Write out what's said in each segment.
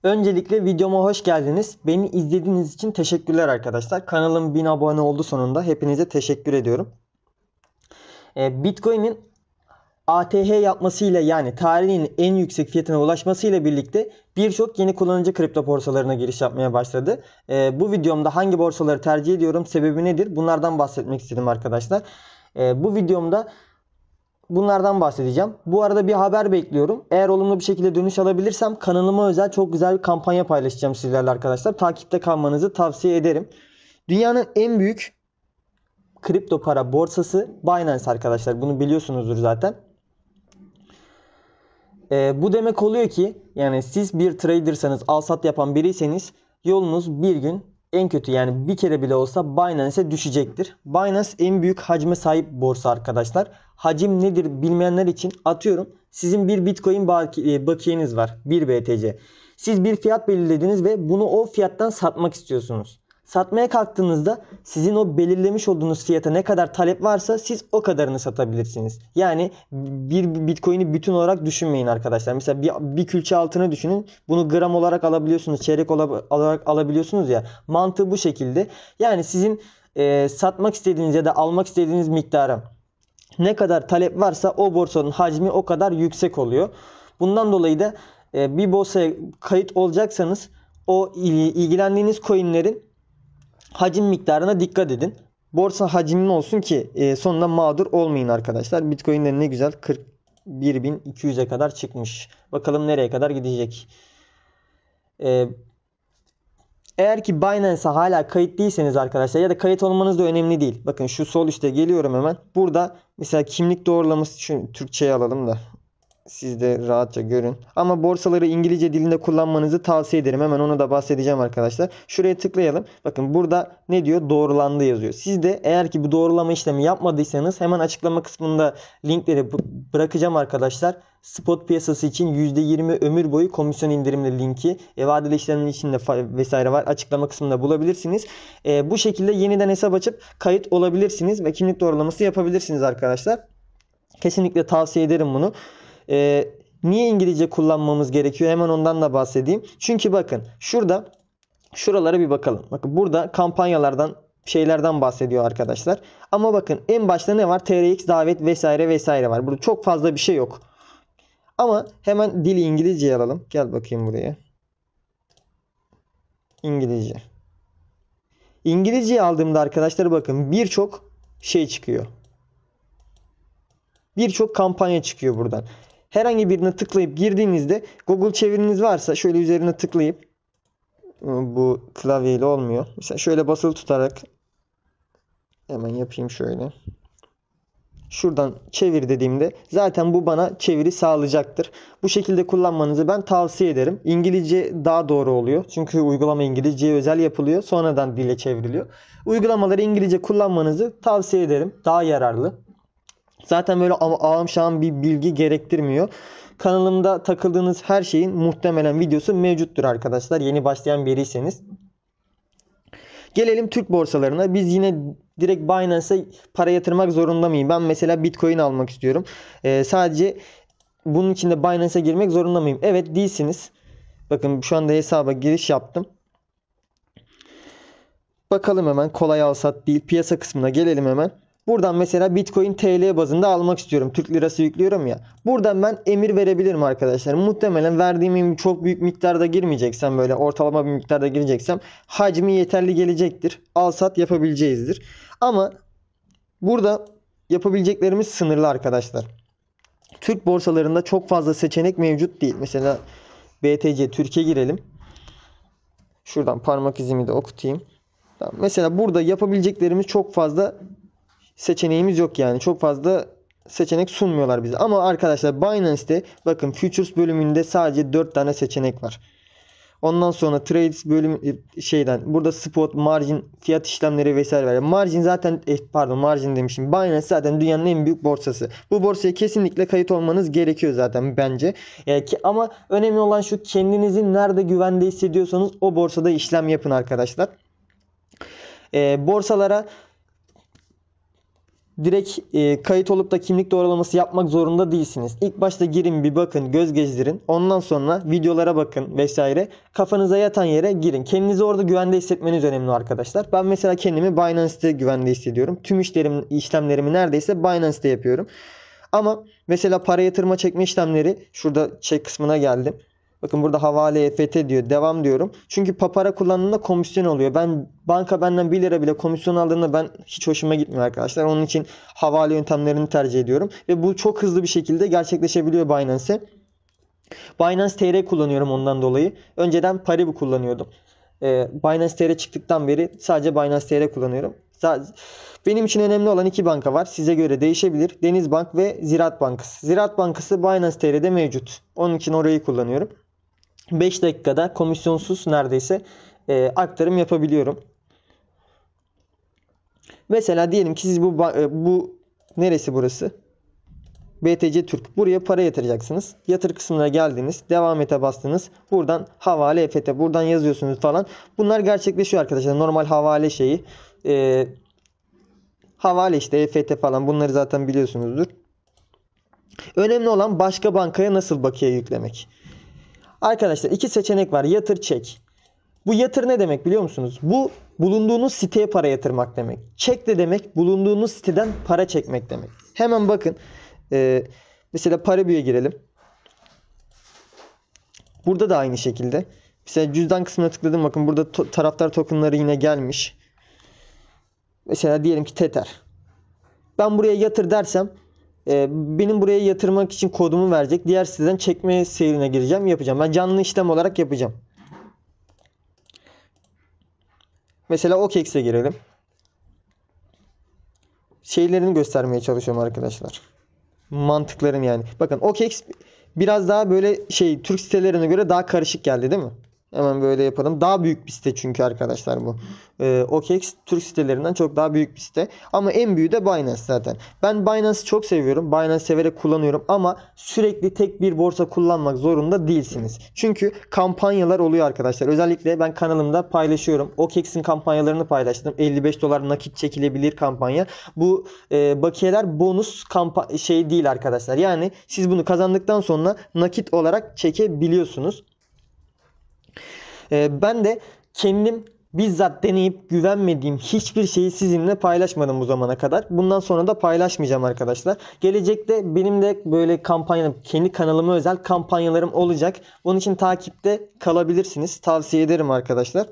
Öncelikle videoma hoş geldiniz. Beni izlediğiniz için teşekkürler arkadaşlar. Kanalım 1000 abone oldu sonunda. Hepinize teşekkür ediyorum. Bitcoin'in ATH yapmasıyla yani tarihin en yüksek fiyatına ulaşmasıyla birlikte birçok yeni kullanıcı kripto borsalarına giriş yapmaya başladı. Bu videomda hangi borsaları tercih ediyorum, sebebi nedir? Bunlardan bahsetmek istedim arkadaşlar. Bu videomda bunlardan bahsedeceğim. Bu arada bir haber bekliyorum. Eğer olumlu bir şekilde dönüş alabilirsem kanalıma özel çok güzel bir kampanya paylaşacağım sizlerle arkadaşlar. Takipte kalmanızı tavsiye ederim. Dünyanın en büyük kripto para borsası Binance arkadaşlar. Bunu biliyorsunuzdur zaten. Bu demek oluyor ki yani siz bir tradersanız, al sat yapan biriyseniz yolunuz bir gün en kötü yani bir kere bile olsa Binance'e düşecektir. Binance en büyük hacme sahip borsa arkadaşlar. Hacim nedir bilmeyenler için atıyorum. Sizin bir Bitcoin bakiyeniz var. 1 BTC. Siz bir fiyat belirlediniz ve bunu o fiyattan satmak istiyorsunuz. Satmaya kalktığınızda sizin o belirlemiş olduğunuz fiyata ne kadar talep varsa siz o kadarını satabilirsiniz. Yani bir Bitcoin'i bütün olarak düşünmeyin arkadaşlar. Mesela bir külçe altını düşünün. Bunu gram olarak alabiliyorsunuz. Çeyrek olarak alabiliyorsunuz ya. Mantığı bu şekilde. Yani sizin satmak istediğiniz ya da almak istediğiniz miktara ne kadar talep varsa o borsanın hacmi o kadar yüksek oluyor. Bundan dolayı da bir borsaya kayıt olacaksanız o ilgilendiğiniz coinlerin hacim miktarına dikkat edin. Borsa hacimli olsun ki sonunda mağdur olmayın arkadaşlar. Bitcoin'ler ne güzel 41.200'e kadar çıkmış. Bakalım nereye kadar gidecek. E, Eğer ki Binance'a hala kayıt değilseniz arkadaşlar ya da kayıt olmanız da önemli değil. Bakın şu sol üstte geliyorum hemen. Burada mesela kimlik doğrulaması, şu Türkçe'ye alalım da siz de rahatça görün. Ama borsaları İngilizce dilinde kullanmanızı tavsiye ederim. Hemen onu da bahsedeceğim arkadaşlar. Şuraya tıklayalım. Bakın burada ne diyor? Doğrulandı yazıyor. Siz de eğer ki bu doğrulama işlemi yapmadıysanız hemen açıklama kısmında linkleri bırakacağım arkadaşlar. Spot piyasası için %20 ömür boyu komisyon indirimli linki. Vadeli işlemlerin içinde vesaire var. Açıklama kısmında bulabilirsiniz. Bu şekilde yeniden hesap açıp kayıt olabilirsiniz ve kimlik doğrulaması yapabilirsiniz arkadaşlar. Kesinlikle tavsiye ederim bunu. Niye İngilizce kullanmamız gerekiyor? Hemen ondan da bahsedeyim. Çünkü bakın şuralara bir bakalım. Bakın burada kampanyalardan şeylerden bahsediyor arkadaşlar. Ama bakın en başta ne var? TRX davet vesaire vesaire var. Burada çok fazla bir şey yok. Ama hemen dili İngilizceye alalım. Gel bakayım buraya. İngilizce. İngilizceyi aldığımda arkadaşlar bakın birçok şey çıkıyor. Birçok kampanya çıkıyor buradan. Herhangi birine tıklayıp girdiğinizde Google çeviriniz varsa şöyle üzerine tıklayıp bu klavyeyle olmuyor. Mesela şöyle basılı tutarak hemen yapayım şöyle. Şuradan çevir dediğimde zaten bu bana çeviri sağlayacaktır. Bu şekilde kullanmanızı ben tavsiye ederim. İngilizce daha doğru oluyor. Çünkü uygulama İngilizceye özel yapılıyor. Sonradan dile çevriliyor. Uygulamaları İngilizce kullanmanızı tavsiye ederim. Daha yararlı. Zaten böyle ağam şahım bir bilgi gerektirmiyor. Kanalımda takıldığınız her şeyin muhtemelen videosu mevcuttur arkadaşlar. Yeni başlayan biriyseniz. Gelelim Türk borsalarına. Biz yine direkt Binance'a para yatırmak zorunda mıyım? Ben mesela Bitcoin almak istiyorum. Sadece bunun için de Binance'a girmek zorunda mıyım? Evet, değilsiniz. Bakın şu anda hesaba giriş yaptım. Bakalım hemen kolay al sat değil. Piyasa kısmına gelelim hemen. Buradan mesela Bitcoin TL bazında almak istiyorum. Türk lirası yüklüyorum ya. Buradan ben emir verebilirim arkadaşlar. Muhtemelen verdiğim emir çok büyük miktarda girmeyeceksem, böyle ortalama bir miktarda gireceksem hacmi yeterli gelecektir. Al sat yapabileceğizdir. Ama burada yapabileceklerimiz sınırlı arkadaşlar. Türk borsalarında çok fazla seçenek mevcut değil. Mesela BTC Türkiye girelim. Şuradan parmak izimi de okutayım. Tamam. Mesela burada yapabileceklerimiz çok fazla seçeneğimiz yok yani. Çok fazla seçenek sunmuyorlar bize. Ama arkadaşlar Binance'te bakın Futures bölümünde sadece 4 tane seçenek var. Ondan sonra Trades bölüm burada spot, margin, fiyat işlemleri vesaire var. Margin zaten margin demişim. Binance zaten dünyanın en büyük borsası. Bu borsaya kesinlikle kayıt olmanız gerekiyor zaten bence. Ama önemli olan şu, kendinizi nerede güvende hissediyorsanız o borsada işlem yapın arkadaşlar. Borsalara direkt kayıt olup da kimlik doğrulaması yapmak zorunda değilsiniz. İlk başta girin, bir bakın, göz gezdirin. Ondan sonra videolara bakın vesaire. Kafanıza yatan yere girin. Kendinizi orada güvende hissetmeniz önemli arkadaşlar. Ben mesela kendimi Binance'te güvende hissediyorum. Tüm işlemlerimi neredeyse Binance'te yapıyorum. Ama mesela para yatırma çekme işlemleri, şurada çek kısmına geldim. Bakın burada havale EFT diyor. Devam diyorum. Çünkü papara kullandığında komisyon oluyor. Banka benden 1 lira bile komisyon aldığında ben hiç hoşuma gitmiyor arkadaşlar. Onun için havale yöntemlerini tercih ediyorum. Ve bu çok hızlı bir şekilde gerçekleşebiliyor Binance'e. Binance TR kullanıyorum ondan dolayı. Önceden Paribu kullanıyordum. Binance TR çıktıktan beri sadece Binance TR kullanıyorum. Benim için önemli olan 2 banka var. Size göre değişebilir. Denizbank ve Ziraat Bankası. Ziraat Bankası Binance TR'de mevcut. Onun için orayı kullanıyorum. 5 dakikada komisyonsuz neredeyse aktarım yapabiliyorum. Mesela diyelim ki siz bu neresi burası? BTC Türk. Buraya para yatıracaksınız. Yatır kısmına geldiniz. Devam ete bastınız. Buradan havale EFT. Buradan yazıyorsunuz falan. Bunlar gerçekleşiyor arkadaşlar. Normal havale şeyi. Havale işte EFT falan. Bunları zaten biliyorsunuzdur. Önemli olan başka bankaya nasıl bakiye yüklemek. Arkadaşlar 2 seçenek var. Yatır, çek. Bu yatır ne demek biliyor musunuz? Bu bulunduğunuz siteye para yatırmak demek. Çek de demek bulunduğunuz siteden para çekmek demek. Hemen bakın. Mesela Paribu'ya girelim. Burada da aynı şekilde. Mesela cüzdan kısmına tıkladım. Bakın burada taraftar tokenları yine gelmiş. Mesela diyelim ki Tether. Ben buraya yatır dersem benim buraya yatırmak için kodumu verecek. Diğer siteden çekme seyrine gireceğim. Yapacağım. Ben canlı işlem olarak yapacağım. Mesela OKEX'e girelim. Şeylerini göstermeye çalışıyorum arkadaşlar. Mantıkların yani. Bakın OKEX biraz daha böyle Türk sitelerine göre daha karışık geldi değil mi? Hemen böyle yapalım. Daha büyük bir site çünkü arkadaşlar bu. OKEX Türk sitelerinden çok daha büyük bir site. Ama en büyüğü de Binance zaten. Ben Binance'ı çok seviyorum. Binance severek kullanıyorum. Ama sürekli tek bir borsa kullanmak zorunda değilsiniz. Çünkü kampanyalar oluyor arkadaşlar. Özellikle ben kanalımda paylaşıyorum. OKEX'in kampanyalarını paylaştım. 55 dolar nakit çekilebilir kampanya. Bu bakiyeler bonus değil arkadaşlar. Yani siz bunu kazandıktan sonra nakit olarak çekebiliyorsunuz. Ben de kendim bizzat deneyip güvenmediğim hiçbir şeyi sizinle paylaşmadım bu zamana kadar. Bundan sonra da paylaşmayacağım arkadaşlar. Gelecekte benim de böyle kendi kanalıma özel kampanyalarım olacak. Bunun için takipte kalabilirsiniz. Tavsiye ederim arkadaşlar.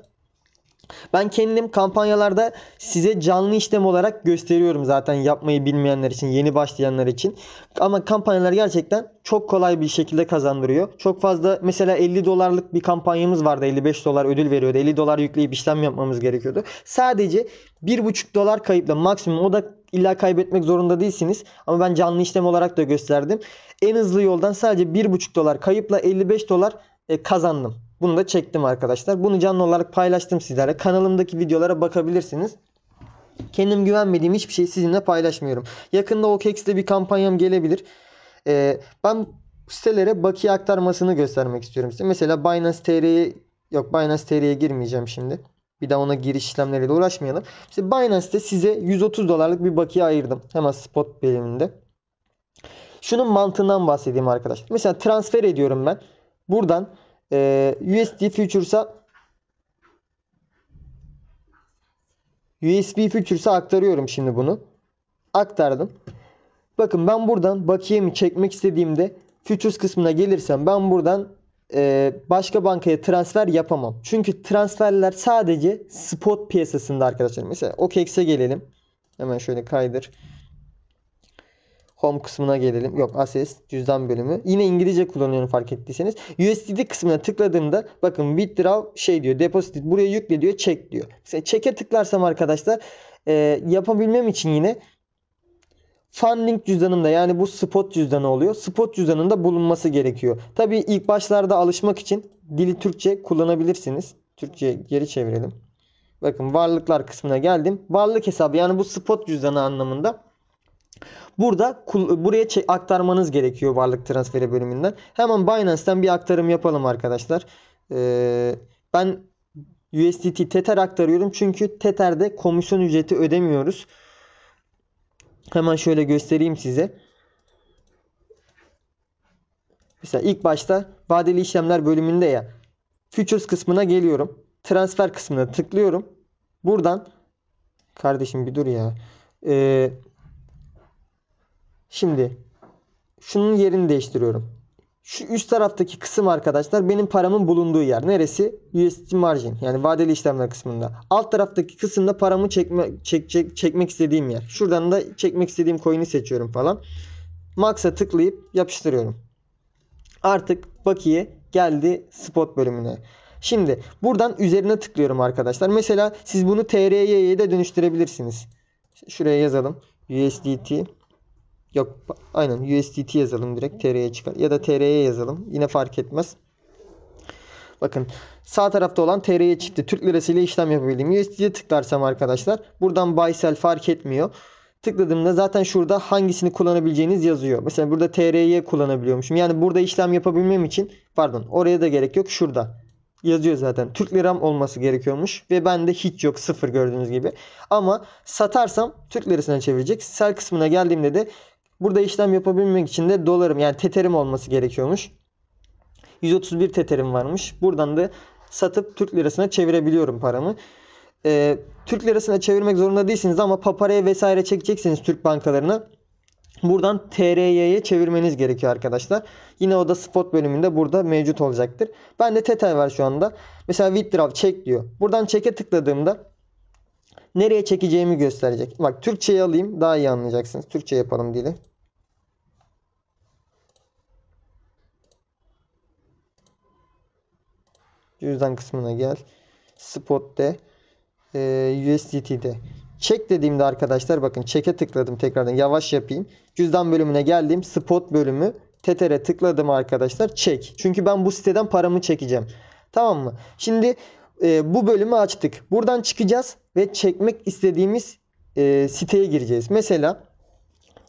Ben kendim kampanyalarda size canlı işlem olarak gösteriyorum zaten yapmayı bilmeyenler için, yeni başlayanlar için. Ama kampanyalar gerçekten çok kolay bir şekilde kazandırıyor. Çok fazla mesela 50 dolarlık bir kampanyamız vardı. 55 dolar ödül veriyordu. 50 dolar yükleyip işlem yapmamız gerekiyordu. Sadece 1,5 dolar kayıpla maksimum, o da illa kaybetmek zorunda değilsiniz. Ama ben canlı işlem olarak da gösterdim. En hızlı yoldan sadece 1,5 dolar kayıpla 55 dolar kazandım. Bunu da çektim arkadaşlar. Bunu canlı olarak paylaştım sizlere. Kanalımdaki videolara bakabilirsiniz. Kendim güvenmediğim hiçbir şeyi sizinle paylaşmıyorum. Yakında OKEX'te bir kampanyam gelebilir. Ben sitelere bakiye aktarmasını göstermek istiyorum size. Mesela Binance TR'ye girmeyeceğim şimdi. Bir daha ona giriş işlemleriyle uğraşmayalım. İşte Binance'te size 130 dolarlık bir bakiye ayırdım. Hemen spot bölümünde. Şunun mantığından bahsedeyim arkadaşlar. Mesela transfer ediyorum ben. Buradan USD Futures'a aktarıyorum şimdi bunu. Aktardım. Bakın ben buradan bakiyemi çekmek istediğimde Futures kısmına gelirsem ben buradan başka bankaya transfer yapamam. Çünkü transferler sadece spot piyasasında arkadaşlar. Mesela OKEX'e gelelim. Hemen şöyle kaydır. Home kısmına gelelim. Yok, Assets cüzdan bölümü. Yine İngilizce kullanıyorum fark ettiyseniz. USDT kısmına tıkladığımda bakın withdraw diyor. Deposit buraya yükle diyor. Çek diyor. Mesela çeke tıklarsam arkadaşlar yapabilmem için yine funding cüzdanımda, yani bu spot cüzdanı oluyor. Spot cüzdanında bulunması gerekiyor. Tabii ilk başlarda alışmak için dili Türkçe kullanabilirsiniz. Türkçe geri çevirelim. Bakın varlıklar kısmına geldim. Varlık hesabı, yani bu spot cüzdanı anlamında. Buraya aktarmanız gerekiyor varlık transferi bölümünden. Hemen Binance'ten bir aktarım yapalım arkadaşlar. Ben USDT Tether aktarıyorum. Çünkü Tether'de komisyon ücreti ödemiyoruz. Hemen şöyle göstereyim size. Mesela ilk başta vadeli işlemler bölümünde ya. Futures kısmına geliyorum. Transfer kısmına tıklıyorum. Buradan kardeşim bir dur ya. Şimdi şunun yerini değiştiriyorum. Şu üst taraftaki kısım arkadaşlar benim paramın bulunduğu yer. Neresi? USD margin. Yani vadeli işlemler kısmında. Alt taraftaki kısımda paramı çekmek istediğim yer. Şuradan da çekmek istediğim coin'i seçiyorum falan. Max'a tıklayıp yapıştırıyorum. Artık bakiye geldi spot bölümüne. Şimdi buradan üzerine tıklıyorum arkadaşlar. Mesela siz bunu TRY'ye de dönüştürebilirsiniz. Şuraya yazalım. USDT. Yok aynen USDT yazalım, direkt TR'ye çıkar. Ya da TR'ye yazalım. Yine fark etmez. Bakın sağ tarafta olan TR'ye çıktı. Türk lirası ile işlem yapabildiğim. USDT'ye tıklarsam arkadaşlar buradan buy sell fark etmiyor. Tıkladığımda zaten şurada hangisini kullanabileceğiniz yazıyor. Mesela burada TR'ye kullanabiliyormuşum. Yani burada işlem yapabilmem için oraya da gerek yok. Şurada yazıyor zaten. Türk liram olması gerekiyormuş. Ve bende hiç yok. Sıfır gördüğünüz gibi. Ama satarsam Türk lirasına çevirecek. Sell kısmına geldiğimde de burada işlem yapabilmek için de dolarım yani teterim olması gerekiyormuş. 131 teterim varmış. Buradan da satıp Türk lirasına çevirebiliyorum paramı. Türk lirasına çevirmek zorunda değilsiniz ama paparaya vesaire çekeceksiniz Türk bankalarına. Buradan TRY'ye çevirmeniz gerekiyor arkadaşlar. Yine o da spot bölümünde burada mevcut olacaktır. Bende tetay var şu anda. Mesela withdraw çek diyor. Buradan çeke tıkladığımda nereye çekeceğimi gösterecek. Bak Türkçe'yi alayım, daha iyi anlayacaksınız. Türkçe yapalım dili. Cüzdan kısmına gel. Spot de. USDT'de. Çek dediğimde arkadaşlar bakın çeke tıkladım tekrardan. Yavaş yapayım. Cüzdan bölümüne geldim. Spot bölümü. Tether'e tıkladım arkadaşlar. Çek. Çünkü ben bu siteden paramı çekeceğim. Tamam mı? Şimdi bu bölümü açtık. Buradan çıkacağız ve çekmek istediğimiz siteye gireceğiz. Mesela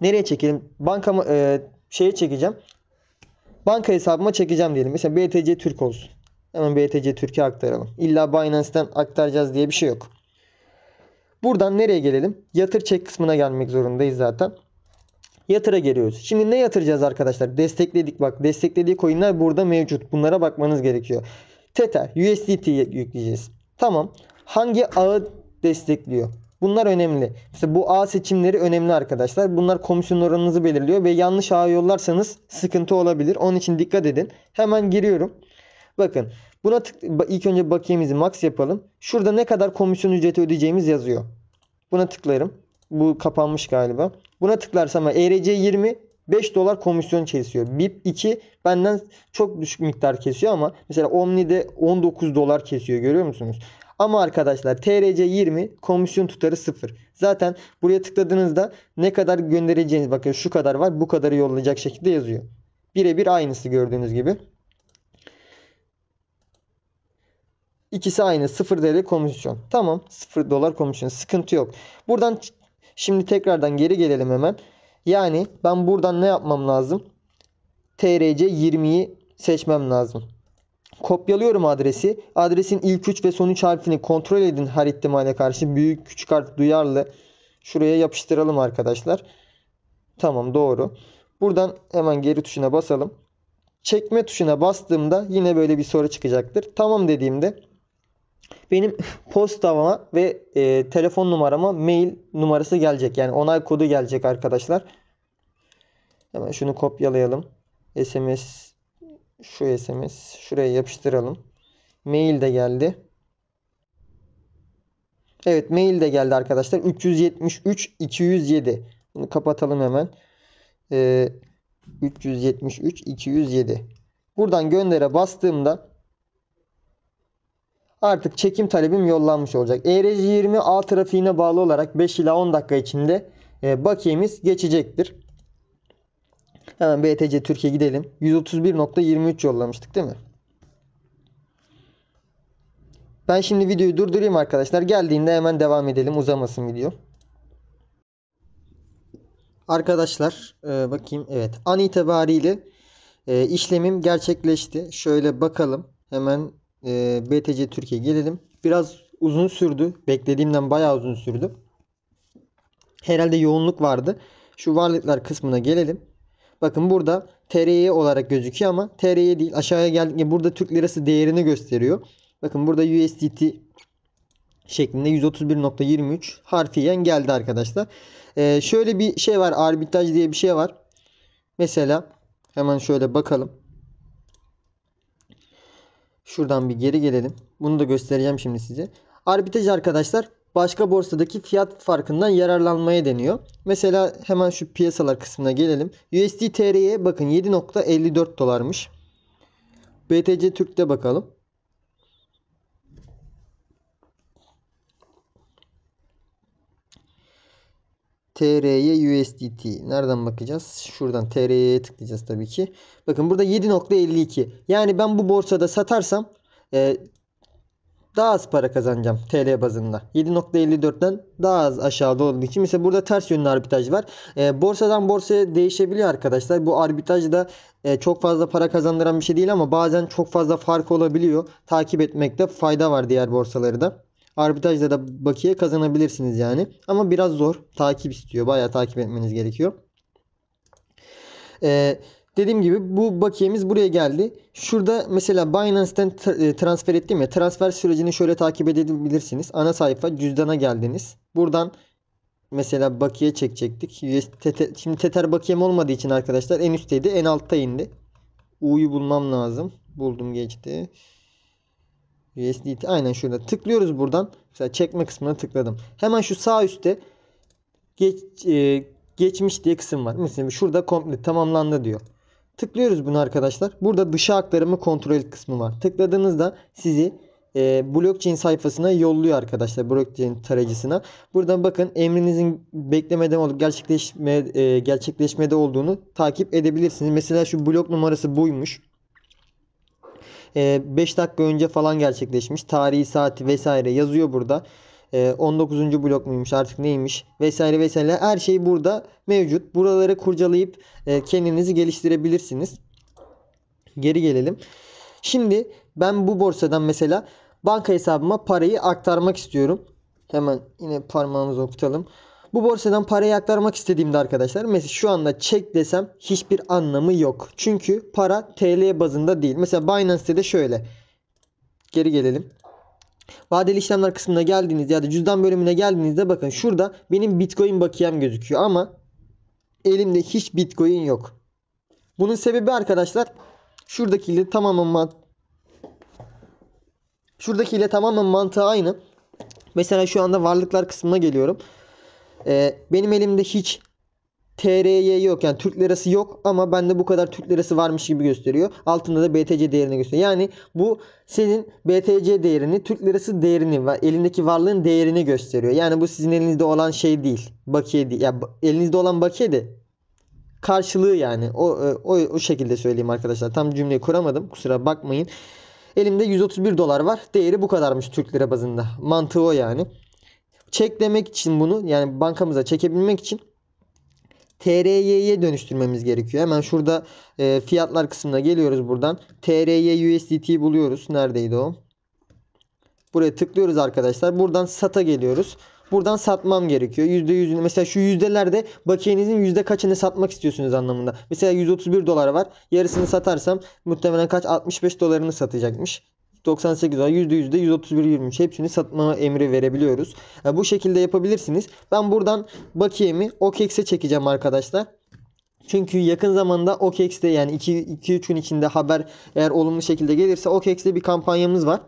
nereye çekelim? Bankama şeye çekeceğim. Banka hesabıma çekeceğim diyelim. Mesela BTC Türk olsun. Hemen BTC Türk'e aktaralım. İlla Binance'ten aktaracağız diye bir şey yok. Buradan nereye gelelim? Yatır çek kısmına gelmek zorundayız zaten. Yatıra geliyoruz. Şimdi ne yatıracağız arkadaşlar? Destekledik bak. Desteklediği coin'ler burada mevcut. Bunlara bakmanız gerekiyor. Tether, USDT'ye yükleyeceğiz. Tamam. Hangi ağı destekliyor? Bunlar önemli. Mesela bu ağ seçimleri önemli arkadaşlar. Bunlar komisyon oranınızı belirliyor ve yanlış ağa yollarsanız sıkıntı olabilir. Onun için dikkat edin. Hemen giriyorum. Bakın buna ilk önce bakiyemizi max yapalım. Şurada ne kadar komisyon ücreti ödeyeceğimiz yazıyor. Buna tıklarım. Bu kapanmış galiba. Buna tıklarsam ERC20 5 dolar komisyon kesiyor. BIP2 benden çok düşük miktar kesiyor ama mesela Omni'de 19 dolar kesiyor, görüyor musunuz? Ama arkadaşlar TRC20 komisyon tutarı 0. Zaten buraya tıkladığınızda ne kadar göndereceğiniz, bakın şu kadar var, bu kadarı yollayacak şekilde yazıyor. Birebir aynısı gördüğünüz gibi. İkisi aynı. 0 TL komisyon. Tamam. 0 dolar komisyon. Sıkıntı yok. Buradan şimdi tekrardan geri gelelim hemen. Yani ben buradan ne yapmam lazım? TRC20'yi seçmem lazım. Kopyalıyorum adresi. Adresin ilk 3 ve son 3 harfini kontrol edin her ihtimale karşı. Büyük küçük harf duyarlı. Şuraya yapıştıralım arkadaşlar. Tamam, doğru. Buradan hemen geri tuşuna basalım. Çekme tuşuna bastığımda yine böyle bir soru çıkacaktır. Tamam dediğimde benim postama ve telefon numarama mail numarası gelecek. Yani onay kodu gelecek arkadaşlar. Hemen şunu kopyalayalım. SMS, şu SMS şuraya yapıştıralım. Mail de geldi. Evet, mail de geldi arkadaşlar. 373 207. Bunu kapatalım hemen. 373 207. Buradan göndere bastığımda artık çekim talebim yollanmış olacak. ERC20 ağ trafiğine bağlı olarak 5 ila 10 dakika içinde bakiyemiz geçecektir. Hemen BTC Türkiye gidelim. 131.23 yollamıştık değil mi? Ben şimdi videoyu durdurayım arkadaşlar. Geldiğinde hemen devam edelim. Uzamasın video. Arkadaşlar bakayım. Evet. An itibariyle işlemim gerçekleşti. Şöyle bakalım. Hemen BTC Türkiye gelelim. Biraz uzun sürdü. Beklediğimden bayağı uzun sürdü. Herhalde yoğunluk vardı. Şu varlıklar kısmına gelelim. Bakın burada TRY olarak gözüküyor ama TRY değil. Aşağıya geldik. Burada Türk lirası değerini gösteriyor. Bakın burada USDT şeklinde 131.23 harfiyen geldi arkadaşlar. Şöyle bir şey var. Arbitraj diye bir şey var. Mesela hemen şöyle bakalım. Şuradan bir geri gelelim. Bunu da göstereceğim şimdi size. Arbitraj arkadaşlar başka borsadaki fiyat farkından yararlanmaya deniyor. Mesela hemen şu piyasalar kısmına gelelim. USD TR'ye bakın 7.54 dolarmış. BTC Türk'te bakalım. TR'ye USDT. Nereden bakacağız? Şuradan TR'ye tıklayacağız tabii ki. Bakın burada 7.52. Yani ben bu borsada satarsam daha az para kazanacağım TL bazında. 7.54'ten daha az aşağıda olduğu için. Mesela burada ters yönlü arbitraj var. Borsadan borsaya değişebiliyor arkadaşlar. Bu arbitraj da çok fazla para kazandıran bir şey değil ama bazen çok fazla fark olabiliyor. Takip etmekte fayda var diğer borsaları da. Arbitrajda da bakiye kazanabilirsiniz yani. Ama biraz zor. Takip istiyor. Bayağı takip etmeniz gerekiyor. Dediğim gibi bu bakiyemiz buraya geldi. Şurada mesela Binance'ten transfer ettim ya. Transfer sürecini şöyle takip edebilirsiniz. Ana sayfa cüzdana geldiniz. Buradan mesela bakiye çekecektik. Şimdi Tether bakiyem olmadığı için arkadaşlar en üstteydi. En altta indi. U'yu bulmam lazım. Buldum geçti. USDT aynen şurada. Tıklıyoruz buradan. Mesela çekme kısmına tıkladım. Hemen şu sağ üstte geçmiş diye kısım var. Mesela şurada komple tamamlandı diyor. Tıklıyoruz bunu arkadaşlar. Burada dışa aktarımı kontrol kısmı var. Tıkladığınızda sizi blockchain sayfasına yolluyor arkadaşlar. Blockchain tarayıcısına. Buradan bakın emrinizin beklemede olup gerçekleşmede olduğunu takip edebilirsiniz. Mesela şu blok numarası buymuş. 5 dakika önce falan gerçekleşmiş. Tarihi, saati vesaire yazıyor burada. 19. blok muymuş artık neymiş vesaire vesaire her şey burada mevcut. Buraları kurcalayıp kendinizi geliştirebilirsiniz. Geri gelelim. Şimdi ben bu borsadan mesela banka hesabıma parayı aktarmak istiyorum. Hemen yine parmağımızı okutalım. Bu borsadan parayı aktarmak istediğimde arkadaşlar mesela şu anda çek desem hiçbir anlamı yok. Çünkü para TL bazında değil. Mesela Binance'te de şöyle. Geri gelelim. Vadeli işlemler kısmına geldiğinizde ya da cüzdan bölümüne geldiğinizde bakın şurada benim Bitcoin bakiyem gözüküyor ama elimde hiç Bitcoin yok. Bunun sebebi arkadaşlar şuradakiyle tamamen mantığı aynı. Mesela şu anda varlıklar kısmına geliyorum. Benim elimde hiç TRY yok yani Türk lirası yok ama bende bu kadar Türk lirası varmış gibi gösteriyor. Altında da BTC değerini gösteriyor. Yani bu senin BTC değerini, Türk lirası değerini ve elindeki varlığın değerini gösteriyor. Yani bu sizin elinizde olan şey değil. Bakiye değil. Ya elinizde olan bakiye de karşılığı yani. O şekilde söyleyeyim arkadaşlar. Tam cümleyi kuramadım. Kusura bakmayın. Elimde 131 dolar var. Değeri bu kadarmış Türk lira bazında. Mantığı o yani. Çek demek için bunu yani bankamıza çekebilmek için TRY'ye dönüştürmemiz gerekiyor. Hemen şurada fiyatlar kısmına geliyoruz buradan. TRY USDT buluyoruz. Neredeydi o? Buraya tıklıyoruz arkadaşlar. Buradan sata geliyoruz. Buradan satmam gerekiyor. %100'ünü mesela şu yüzdelerde bakiyenizin yüzde kaçını satmak istiyorsunuz anlamında. Mesela 131 dolar var. Yarısını satarsam muhtemelen kaç? 65 dolarını satacakmış. 98 dolar %100'de 131.23 hepsini satma emri verebiliyoruz. Bu şekilde yapabilirsiniz. Ben buradan bakiyemi OKEX'e çekeceğim arkadaşlar. Çünkü yakın zamanda OKEX'te yani 2-3 gün içinde haber eğer olumlu şekilde gelirse OKEX'te bir kampanyamız var.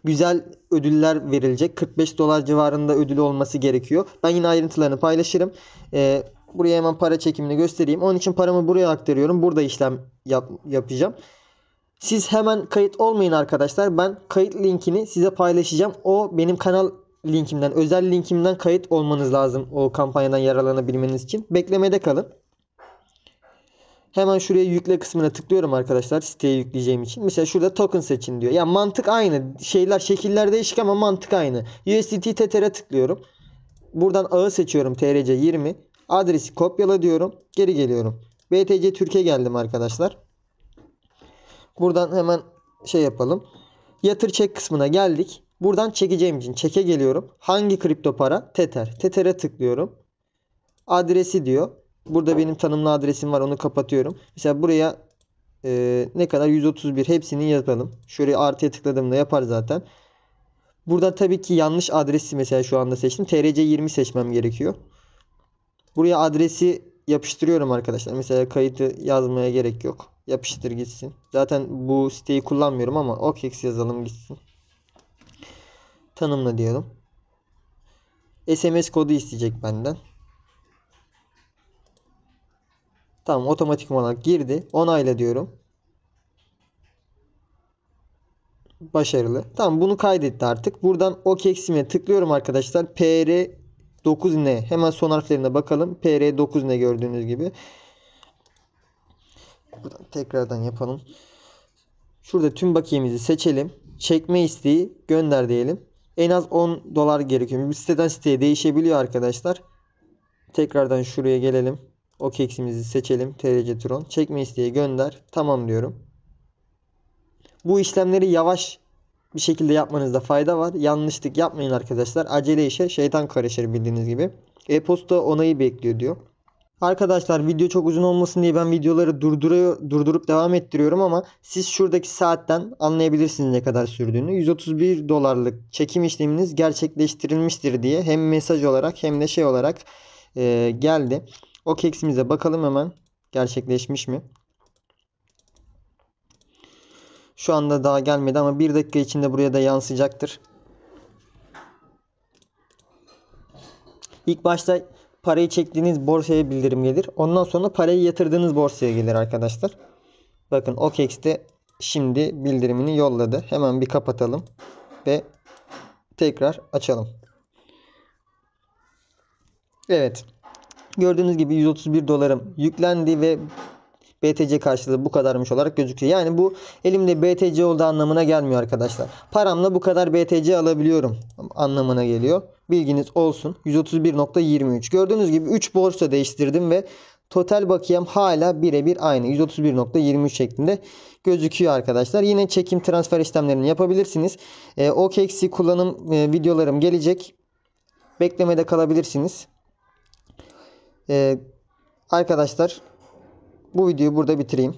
Güzel ödüller verilecek. 45 dolar civarında ödül olması gerekiyor. Ben yine ayrıntılarını paylaşırım. Buraya hemen para çekimini göstereyim. Onun için paramı buraya aktarıyorum. Burada işlem yapacağım. Siz hemen kayıt olmayın arkadaşlar. Ben kayıt linkini size paylaşacağım. O benim kanal linkimden, özel linkimden kayıt olmanız lazım. O kampanyadan yararlanabilmeniz için. Beklemede kalın. Hemen şuraya yükle kısmına tıklıyorum arkadaşlar. Siteye yükleyeceğim için. Mesela şurada token seçin diyor. Ya mantık aynı. Şekiller değişik ama mantık aynı. USDT Tether'e tıklıyorum. Buradan ağı seçiyorum. TRC20. Adresi kopyala diyorum. Geri geliyorum. BTC Türkiye geldim arkadaşlar. Buradan hemen yapalım. Yatır çek kısmına geldik. Buradan çekeceğim için çeke geliyorum. Hangi kripto para? Tether. Tether'e tıklıyorum. Adresi diyor. Burada benim tanımlı adresim var. Onu kapatıyorum. Mesela buraya ne kadar? 131 hepsini yazalım. Şöyle artıya tıkladığımda yapar zaten. Burada tabii ki yanlış adresi mesela şu anda seçtim. TRC20 seçmem gerekiyor. Buraya adresi yapıştırıyorum arkadaşlar. Mesela kayıtı yazmaya gerek yok. Yapıştır gitsin. Zaten bu siteyi kullanmıyorum ama OKEX yazalım gitsin. Tanımla diyelim. SMS kodu isteyecek benden. Tamam, otomatik olarak girdi. Onayla diyorum. Başarılı. Tamam, bunu kaydetti artık. Buradan OKEX'ime tıklıyorum arkadaşlar. PR9N. Hemen son harflerine bakalım. PR9N gördüğünüz gibi. Buradan tekrardan yapalım. Şurada tüm bakiyemizi seçelim. Çekme isteği gönder diyelim. En az 10 dolar gerekiyor. Bir siteden siteye değişebiliyor arkadaşlar. Tekrardan şuraya gelelim. OKEX'imizi seçelim. TRC Tron. Çekme isteği gönder. Tamam diyorum. Bu işlemleri yavaş bir şekilde yapmanızda fayda var. Yanlışlık yapmayın arkadaşlar. Acele işe şeytan karışır bildiğiniz gibi. E-posta onayı bekliyor diyor. Arkadaşlar video çok uzun olmasın diye ben videoları durdurup devam ettiriyorum ama siz şuradaki saatten anlayabilirsiniz ne kadar sürdüğünü. 131 dolarlık çekim işleminiz gerçekleştirilmiştir diye hem mesaj olarak hem de şey olarak geldi. OKEX'imize bakalım hemen gerçekleşmiş mi? Şu anda daha gelmedi ama 1 dakika içinde buraya da yansıyacaktır. İlk başta parayı çektiğiniz borsaya bildirim gelir. Ondan sonra parayı yatırdığınız borsaya gelir arkadaşlar. Bakın OKEX'te şimdi bildirimini yolladı. Hemen bir kapatalım ve tekrar açalım. Evet. Gördüğünüz gibi 131 dolarım yüklendi ve BTC karşılığı bu kadarmış olarak gözüküyor. Yani bu elimde BTC olduğu anlamına gelmiyor arkadaşlar. Paramla bu kadar BTC alabiliyorum anlamına geliyor. Bilginiz olsun. 131.23. Gördüğünüz gibi 3 borsa değiştirdim ve total bakiyem hala birebir aynı. 131.23 şeklinde gözüküyor arkadaşlar. Yine çekim transfer işlemlerini yapabilirsiniz. OKEX'i kullanım videolarım gelecek. Beklemede kalabilirsiniz. Arkadaşlar bu videoyu burada bitireyim.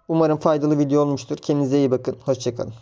Umarım faydalı video olmuştur. Kendinize iyi bakın. Hoşça kalın.